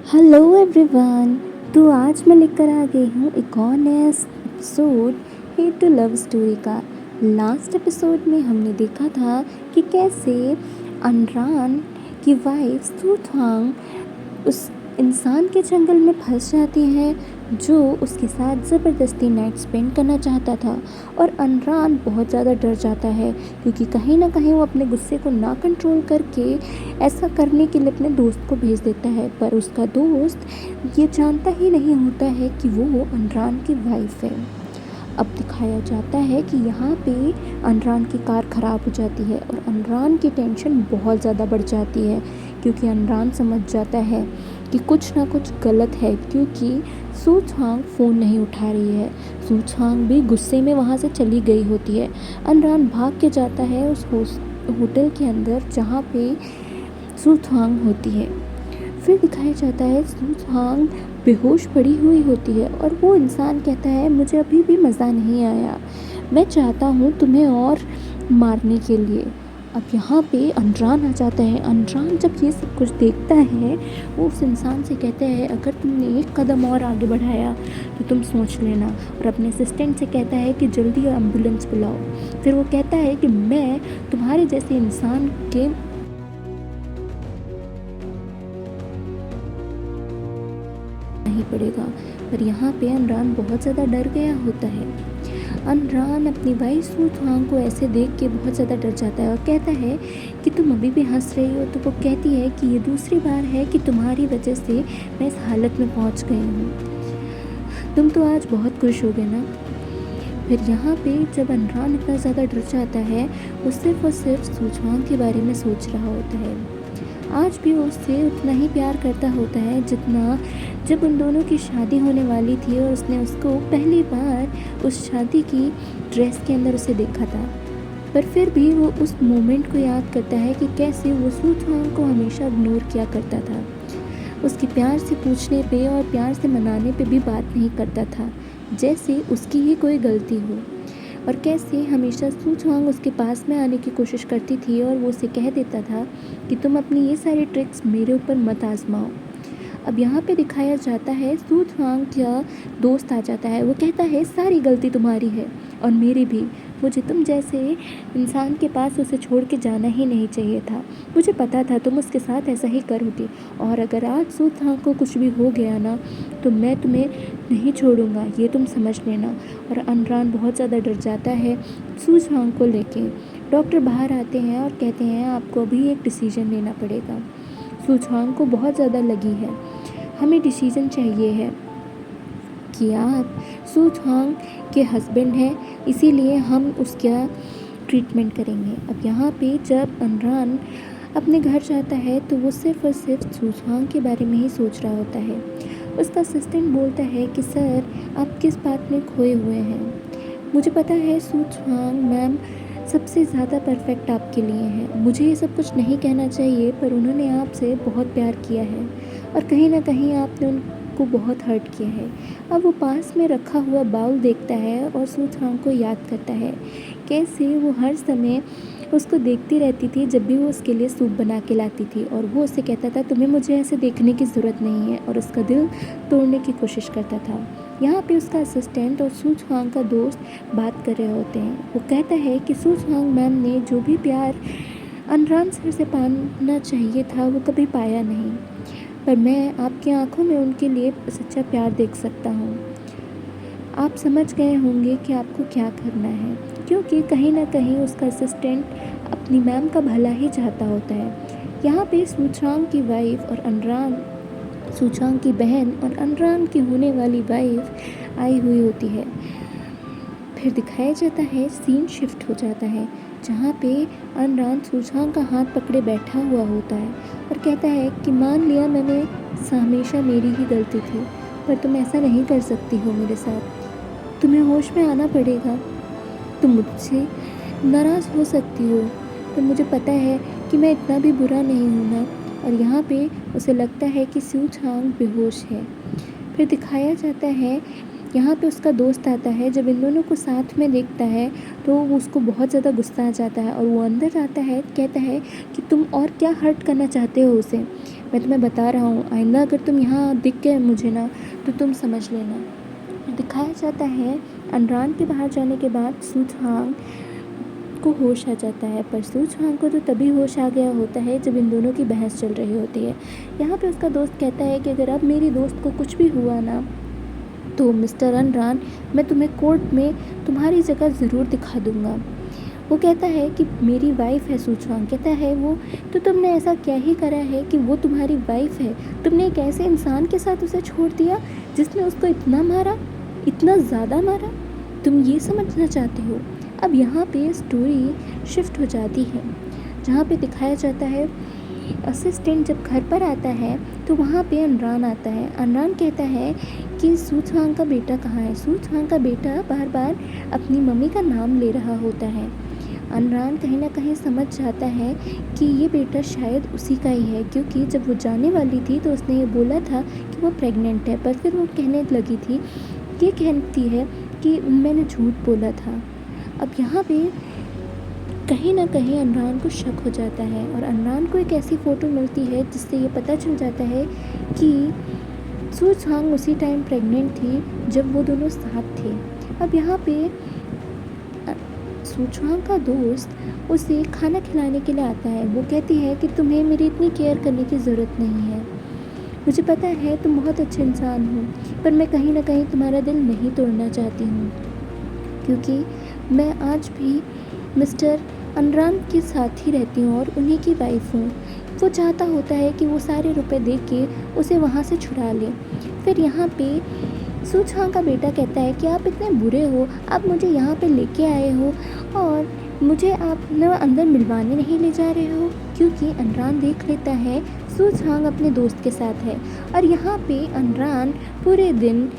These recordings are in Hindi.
Hello everyone. तो आज मैं लेकर आ गई हूँ एक और नया episode hate to love story का। लास्ट एपिसोड में हमने देखा था कि कैसे अनरान की वाइफ सुथांग उस इंसान के जंगल में फंस जाती है जो उसके साथ ज़बरदस्ती नाइट स्पेंड करना चाहता था। और अनरान बहुत ज़्यादा डर जाता है क्योंकि कहीं ना कहीं वो अपने गुस्से को ना कंट्रोल करके ऐसा करने के लिए अपने दोस्त को भेज देता है। पर उसका दोस्त ये जानता ही नहीं होता है कि वो अनरान की वाइफ है। अब दिखाया जाता है कि यहाँ पे अनरान की कार ख़राब हो जाती है और अनरान की टेंशन बहुत ज़्यादा बढ़ जाती है क्योंकि अनरान समझ जाता है कि कुछ ना कुछ गलत है क्योंकि सुचांग फ़ोन नहीं उठा रही है। सुचांग भी गुस्से में वहाँ से चली गई होती है। अनरान भाग के जाता है उस होटल के अंदर जहाँ पे सुचांग होती है। फिर दिखाया जाता है सुचांग बेहोश पड़ी हुई होती है और वो इंसान कहता है मुझे अभी भी मज़ा नहीं आया, मैं चाहता हूँ तुम्हें और मारने के लिए। अब यहाँ पे अनरान आ जाता है। अनरान जब ये सब कुछ देखता है वो उस इंसान से कहता है अगर तुमने एक कदम और आगे बढ़ाया तो तुम सोच लेना, और अपने असिस्टेंट से कहता है कि जल्दी एम्बुलेंस बुलाओ। फिर वो कहता है कि मैं तुम्हारे जैसे इंसान के नहीं पड़ेगा। पर यहाँ पे अनरान बहुत ज़्यादा डर गया होता है। अनरान अपनी वाइफ सुथांग को ऐसे देख के बहुत ज़्यादा डर जाता है और कहता है कि तुम अभी भी हंस रही हो। तो वो कहती है कि ये दूसरी बार है कि तुम्हारी वजह से मैं इस हालत में पहुँच गई हूँ, तुम तो आज बहुत खुश हो गए ना। फिर यहाँ पे जब अनरान इतना ज़्यादा डर जाता है वो सिर्फ और सिर्फ सुथांग के बारे में सोच रहा होता है। आज भी वो उससे उतना ही प्यार करता होता है जितना जब उन दोनों की शादी होने वाली थी और उसने उसको पहली बार उस शादी की ड्रेस के अंदर उसे देखा था। पर फिर भी वो उस मोमेंट को याद करता है कि कैसे वो सुचांग को हमेशा इग्नोर किया करता था, उसके प्यार से पूछने पे और प्यार से मनाने पे भी बात नहीं करता था जैसे उसकी ही कोई गलती हो। और कैसे हमेशा सुचांग उसके पास में आने की कोशिश करती थी और वो उसे कह देता था कि तुम अपनी ये सारी ट्रिक्स मेरे ऊपर मत आजमाओ। अब यहाँ पे दिखाया जाता है सुचांग का दोस्त आ जाता है। वो कहता है सारी गलती तुम्हारी है और मेरी भी, मुझे तुम जैसे इंसान के पास उसे छोड़ के जाना ही नहीं चाहिए था। मुझे पता था तुम उसके साथ ऐसा ही करोगी, और अगर आज सुचांग को कुछ भी हो गया ना तो मैं तुम्हें नहीं छोड़ूंगा, ये तुम समझ लेना। और अनरान बहुत ज़्यादा डर जाता है सुचांग को लेके। डॉक्टर बाहर आते हैं और कहते हैं आपको अभी एक डिसीजन लेना पड़ेगा। सुचांग को बहुत ज़्यादा लगी है, हमें डिसीजन चाहिए है कि आप सुचांग के हस्बैंड हैं, इसीलिए हम उसका ट्रीटमेंट करेंगे। अब यहाँ पे जब अनरान अपने घर जाता है तो वो सिर्फ और सिर्फ सुचांग के बारे में ही सोच रहा होता है। उसका असिस्टेंट बोलता है कि सर आप किस बात में खोए हुए हैं, मुझे पता है सुचांग मैम सबसे ज़्यादा परफेक्ट आपके लिए है, मुझे ये सब कुछ नहीं कहना चाहिए पर उन्होंने आपसे बहुत प्यार किया है और कहीं ना कहीं आपने उनको बहुत हर्ट किया है। अब वो पास में रखा हुआ बाउल देखता है और सुचांग को याद करता है कैसे वो हर समय उसको देखती रहती थी जब भी वो उसके लिए सूप बना के लाती थी, और वो उससे कहता था तुम्हें मुझे ऐसे देखने की ज़रूरत नहीं है, और उसका दिल तोड़ने की कोशिश करता था। यहाँ पे उसका असिस्टेंट और सुचांग का दोस्त बात कर रहे होते हैं। वो कहता है कि सुचांग मैम ने जो भी प्यार अनरान सर से पाना चाहिए था वो कभी पाया नहीं, पर मैं आपकी आंखों में उनके लिए सच्चा प्यार देख सकता हूँ। आप समझ गए होंगे कि आपको क्या करना है, क्योंकि कहीं ना कहीं उसका असिस्टेंट अपनी मैम का भला ही चाहता होता है। यहाँ पे सुचांग की वाइफ और अनरान, सुचांग की बहन और अनरान की होने वाली वाइफ आई हुई होती है। फिर दिखाया जाता है सीन शिफ्ट हो जाता है जहाँ पे अनरान सुचांग का हाथ पकड़े बैठा हुआ होता है और कहता है कि मान लिया मैंने हमेशा मेरी ही गलती थी, पर तुम ऐसा नहीं कर सकती हो मेरे साथ, तुम्हें होश में आना पड़ेगा। तुम मुझसे नाराज़ हो सकती हो पर मुझे पता है कि मैं इतना भी बुरा नहीं हूँ ना। और यहाँ पे उसे लगता है कि सुचांग बेहोश है। फिर दिखाया जाता है यहाँ पे उसका दोस्त आता है। जब इन दोनों को साथ में देखता है तो उसको बहुत ज़्यादा गुस्सा आ जाता है और वो अंदर आता है, कहता है कि तुम और क्या हर्ट करना चाहते हो उसे। मैं तुम्हें बता रहा हूँ, आइंदा अगर तुम यहाँ दिख गए मुझे ना तो तुम समझ लेना। दिखाया जाता है अनरान के बाहर जाने के बाद सूझवांग को होश आ जाता है, पर सूझवांग को तो तभी होश आ गया होता है जब इन दोनों की बहस चल रही होती है। यहाँ पे उसका दोस्त कहता है कि अगर अब मेरी दोस्त को कुछ भी हुआ ना तो मिस्टर अनरान, मैं तुम्हें कोर्ट में तुम्हारी जगह ज़रूर दिखा दूँगा। वो कहता है कि मेरी वाइफ है। सूझवांग कहता है वो, तो तुमने ऐसा क्या ही करा है कि वो तुम्हारी वाइफ है? तुमने एक ऐसे इंसान के साथ उसे छोड़ दिया जिसने उसको इतना मारा, इतना ज़्यादा मारा? तुम ये समझना चाहते हो? अब यहाँ पे स्टोरी शिफ्ट हो जाती है, जहाँ पे दिखाया जाता है असिस्टेंट जब घर पर आता है तो वहाँ पे अनरान आता है। अनरान कहता है कि सूझवांग का बेटा कहाँ है? सूझवांग का बेटा बार बार अपनी मम्मी का नाम ले रहा होता है। अनरान कहीं ना कहीं समझ जाता है कि ये बेटा शायद उसी का ही है, क्योंकि जब वो जाने वाली थी तो उसने ये बोला था कि वो प्रेग्नेंट है, पर फिर वो कहने लगी थी, ये कहती है कि मैंने झूठ बोला था। अब यहाँ पे कहीं ना कहीं अनरान को शक हो जाता है और अनरान को एक ऐसी फ़ोटो मिलती है जिससे ये पता चल जाता है कि सूझवांग उसी टाइम प्रेग्नेंट थी जब वो दोनों साथ थे। अब यहाँ पे सूझवांग का दोस्त उसे खाना खिलाने के लिए आता है। वो कहती है कि तुम्हें मेरी इतनी केयर करने की ज़रूरत नहीं है, मुझे पता है तुम बहुत अच्छे इंसान हो, पर मैं कहीं ना कहीं तुम्हारा दिल नहीं तोड़ना चाहती हूँ, क्योंकि मैं आज भी मिस्टर अनरान के साथ ही रहती हूँ और उन्हीं की वाइफ हूँ। वो चाहता होता है कि वो सारे रुपए दे के उसे वहाँ से छुड़ा ले। फिर यहाँ पे सूझवांग का बेटा कहता है कि आप इतने बुरे हो, आप मुझे यहाँ पे लेके आए हो और मुझे आप न अंदर मिलवाने नहीं ले जा रहे हो, क्योंकि अनरान देख लेता है सूझवांग अपने दोस्त के साथ है। और यहाँ पे अनरान पूरे दिन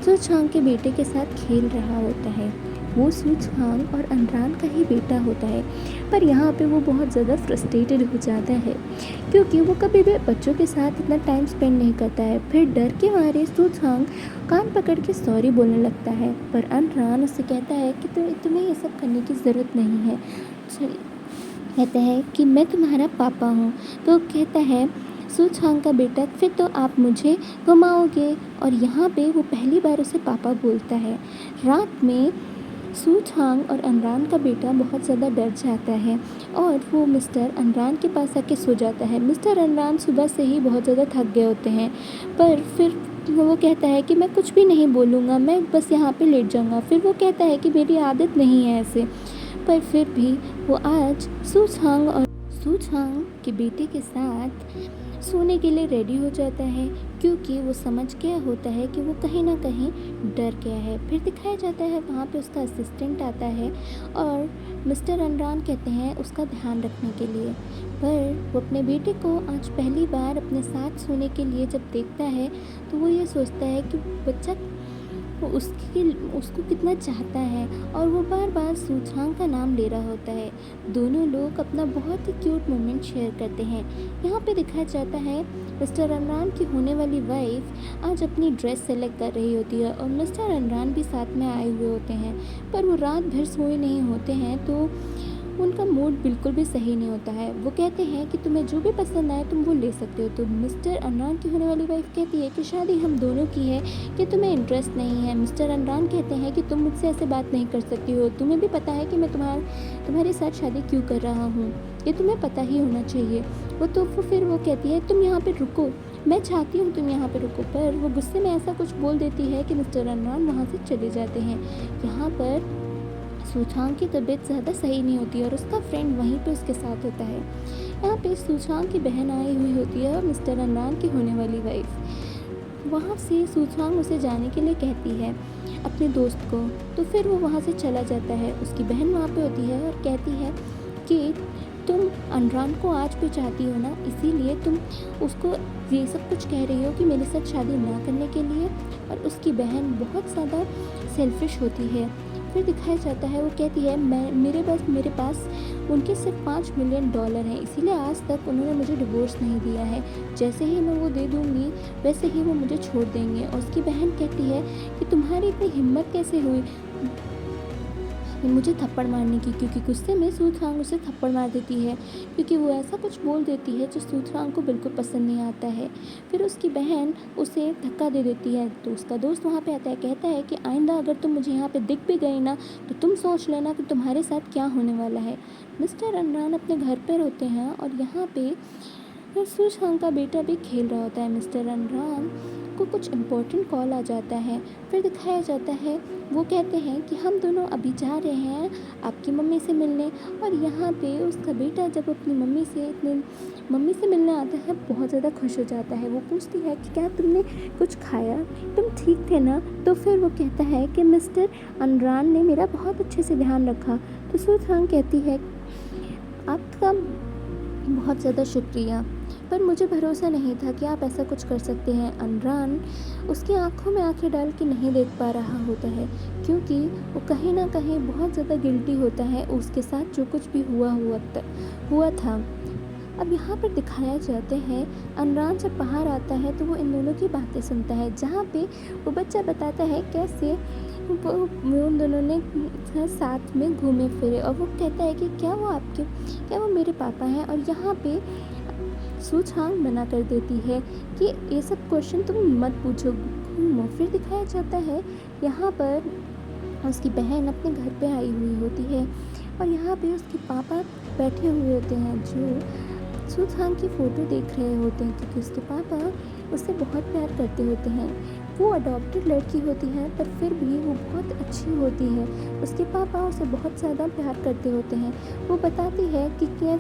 सूझवांग के बेटे के साथ खेल रहा होता है। वो सूझवांग और अनरान का ही बेटा होता है, पर यहाँ पे वो बहुत ज़्यादा फ्रस्ट्रेटेड हो जाता है, क्योंकि वो कभी भी बच्चों के साथ इतना टाइम स्पेंड नहीं करता है। फिर डर के मारे सूझवांग कान पकड़ के सॉरी बोलने लगता है, पर अनरान उससे कहता है कि तुम्हें ये सब करने की ज़रूरत नहीं है। चल, कहता है कि मैं तुम्हारा पापा हूँ। तो कहता है सूझवांग का बेटा, फिर तो आप मुझे घुमाओगे। और यहाँ पे वो पहली बार उसे पापा बोलता है। रात में सूझवांग और अनरान का बेटा बहुत ज़्यादा डर जाता है और वो मिस्टर अनरान के पास आके सो जाता है। मिस्टर अनरान सुबह से ही बहुत ज़्यादा थक गए होते हैं, पर फिर वो कहता है कि मैं कुछ भी नहीं बोलूँगा, मैं बस यहाँ पे लेट जाऊँगा। फिर वो कहता है कि मेरी आदत नहीं है ऐसे, पर फिर भी वो आज सूझवांग के बेटे के साथ सोने के लिए रेडी हो जाता है, क्योंकि वो समझ गया होता है कि वो कहीं ना कहीं डर गया है। फिर दिखाया जाता है वहाँ पे उसका असिस्टेंट आता है और मिस्टर अनरान कहते हैं उसका ध्यान रखने के लिए, पर वो अपने बेटे को आज पहली बार अपने साथ सोने के लिए जब देखता है तो वो ये सोचता है कि बच्चा वो उसको कितना चाहता है और वो बार बार सूझवांग का नाम ले रहा होता है। दोनों लोग अपना बहुत ही क्यूट मोमेंट शेयर करते हैं। यहाँ पे दिखाया जाता है मिस्टर अनरान की होने वाली वाइफ आज अपनी ड्रेस सेलेक्ट कर रही होती है और मिस्टर अनरान भी साथ में आए हुए होते हैं, पर वो रात भर सोए नहीं होते हैं तो उनका मूड बिल्कुल भी सही नहीं होता है। वो कहते हैं कि तुम्हें जो भी पसंद आए तुम वो ले सकते हो। तो मिस्टर अनरान की होने वाली वाइफ कहती है कि शादी हम दोनों की है, कि तुम्हें इंटरेस्ट नहीं है। मिस्टर अनरान कहते हैं कि तुम मुझसे ऐसे बात नहीं कर सकती हो, तुम्हें भी पता है कि मैं तुम्हारे साथ शादी क्यों कर रहा हूँ, ये तुम्हें पता ही होना चाहिए। फिर वो कहती है तुम यहाँ पर रुको, मैं चाहती हूँ तुम यहाँ पे रुको, पर वो गुस्से में ऐसा कुछ बोल देती है कि मिस्टर अनरान वहाँ से चले जाते हैं। यहाँ पर सूझवांग की तबीयत ज़्यादा सही नहीं होती और उसका फ्रेंड वहीं पे उसके साथ होता है। यहाँ पे सूझवांग की बहन आई हुई होती है और मिस्टर अनरान की होने वाली वाइफ। वहाँ से सूझवांग उसे जाने के लिए कहती है अपने दोस्त को, तो फिर वो वहाँ से चला जाता है। उसकी बहन वहाँ पे होती है और कहती है कि तुम अनरान को आज भी चाहती हो ना, इसीलिए तुम उसको ये सब कुछ कह रही हो कि मेरे साथ शादी ना करने के लिए। और उसकी बहन बहुत ज़्यादा सेल्फिश होती है। फिर दिखाया जाता है वो कहती है मेरे पास उनके सिर्फ $5 मिलियन हैं, इसीलिए आज तक उन्होंने मुझे डिवोर्स नहीं दिया है, जैसे ही मैं वो दे दूँगी वैसे ही वो मुझे छोड़ देंगे। और उसकी बहन कहती है कि तुम्हारी इतनी हिम्मत कैसे हुई, मुझे थप्पड़ मारने की, क्योंकि गुस्से में सूझवांग उसे थप्पड़ मार देती है, क्योंकि वो ऐसा कुछ बोल देती है जो सूझवांग को बिल्कुल पसंद नहीं आता है। फिर उसकी बहन उसे धक्का दे देती है, तो उसका दोस्त वहाँ पे आता है, कहता है कि आइंदा अगर तुम मुझे यहाँ पे दिख भी गई ना, तो तुम सोच लेना कि तुम्हारे साथ क्या होने वाला है। मिस्टर अनरान अपने घर पर होते हैं और यहाँ पे सूझवांग का बेटा भी खेल रहा होता है। मिस्टर अनरान को कुछ इम्पोर्टेंट कॉल आ जाता है। फिर दिखाया जाता है, वो कहते हैं कि हम दोनों अभी जा रहे हैं आपकी मम्मी से मिलने। और यहाँ पे उसका बेटा जब अपनी मम्मी से मिलने आता है, बहुत ज़्यादा खुश हो जाता है। वो पूछती है कि क्या तुमने कुछ खाया, तुम ठीक थे ना? तो फिर वो कहता है कि मिस्टर अनरान ने मेरा बहुत अच्छे से ध्यान रखा। तो सूझवांग कहती है, आपका बहुत ज़्यादा शुक्रिया, पर मुझे भरोसा नहीं था कि आप ऐसा कुछ कर सकते हैं। अनरान उसकी आंखों में आंखें डाल के नहीं देख पा रहा होता है, क्योंकि वो कहीं ना कहीं बहुत ज़्यादा गिल्टी होता है उसके साथ जो कुछ भी हुआ था। अब यहाँ पर दिखाया जाते हैं, अनरान जब बाहर आता है तो वो इन दोनों की बातें सुनता है, जहाँ पे वो बच्चा बताता है कैसे वो उन दोनों ने साथ में घूमे फिरे। और वो कहता है कि क्या वो मेरे पापा हैं। और यहाँ पे सूझांग मना कर देती है कि ये सब क्वेश्चन तुम मत पूछो, घूमो। फिर दिखाया जाता है, यहाँ पर उसकी बहन अपने घर पे आई हुई होती है और यहाँ पे उसके पापा बैठे हुए होते हैं, जो सूझांग की फ़ोटो देख रहे होते हैं, क्योंकि उसके पापा उससे बहुत प्यार करते होते हैं। वो अडॉप्टेड लड़की होती है, पर फिर भी वो बहुत अच्छी होती है। उसके पापा उसे बहुत ज़्यादा प्यार करते होते हैं। वो बताती है कि क्या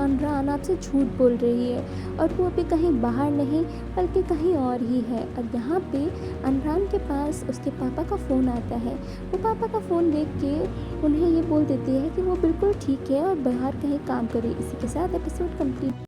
अनरान आपसे झूठ बोल रही है और वो अभी कहीं बाहर नहीं बल्कि कहीं और ही है। और यहाँ पे अनरान के पास उसके पापा का फ़ोन आता है। वो पापा का फ़ोन देख के उन्हें ये बोल देती है कि वो बिल्कुल ठीक है और बाहर कहीं काम करे। इसी के साथ एपिसोड कंप्लीट।